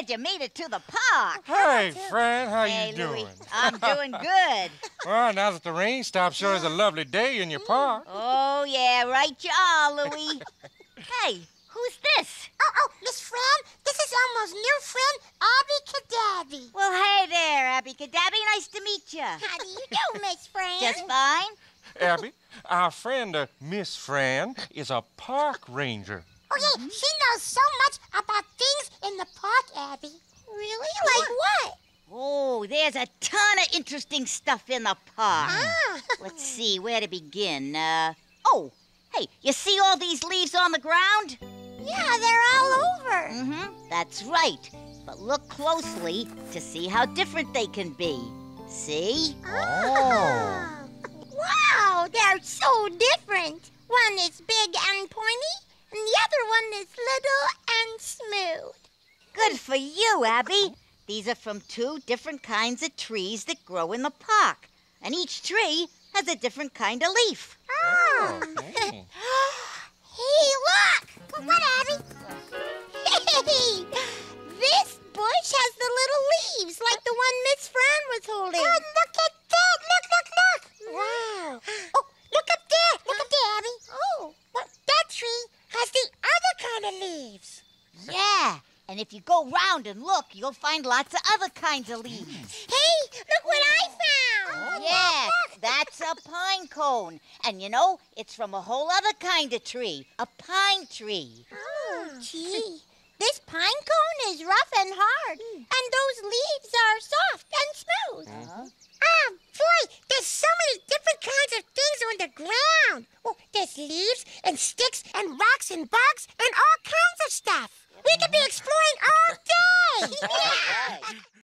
glad you made it to the park. Hey, Fran, how Hey, you doing? Louie, I'm doing good. Well, now that the rain stopped, sure is a lovely day in your park. Oh, yeah, right you are, Louie. Hey, who's this? Oh, Miss Fran, this is Elmo's new friend, Abby Cadabby. Well, hey there, Abby Cadabby. Nice to meet you. How do you do, Miss Fran? Just fine. Abby, our friend, Miss Fran, is a park ranger. Oh, yeah, she knows so much about things in the park, Abby. Really? Like what? Oh, there's a ton of interesting stuff in the park. Ah. Let's see, where to begin? Oh, hey, you see all these leaves on the ground? Yeah, they're all over. Mm-hmm, that's right. But look closely to see how different they can be. See? Oh. Wow, they're so different. One is big and pointy, and the other one is little and smooth. Good for you, Abby. These are from 2 different kinds of trees that grow in the park. And each tree has a different kind of leaf. Oh. Okay. Hey, look! What, Abby? Hey! This bush has the little leaves, like the one Miss Fran was holding. Oh, look at that! Look! Wow! Oh, look up there! Look up there, Abby! Oh, what? That tree has the other kind of leaves. Yeah, and if you go round and look, you'll find lots of other kinds of leaves. Hey, look what I found! Yeah, that's a pine cone. And you know, it's from a whole other kind of tree, a pine tree. Oh, gee. This pine cone is rough and hard, and those leaves are soft and smooth. Boy, there's so many different kinds of things on the ground. Oh, there's leaves and sticks and rocks and bugs and all kinds of stuff. We could be exploring all day.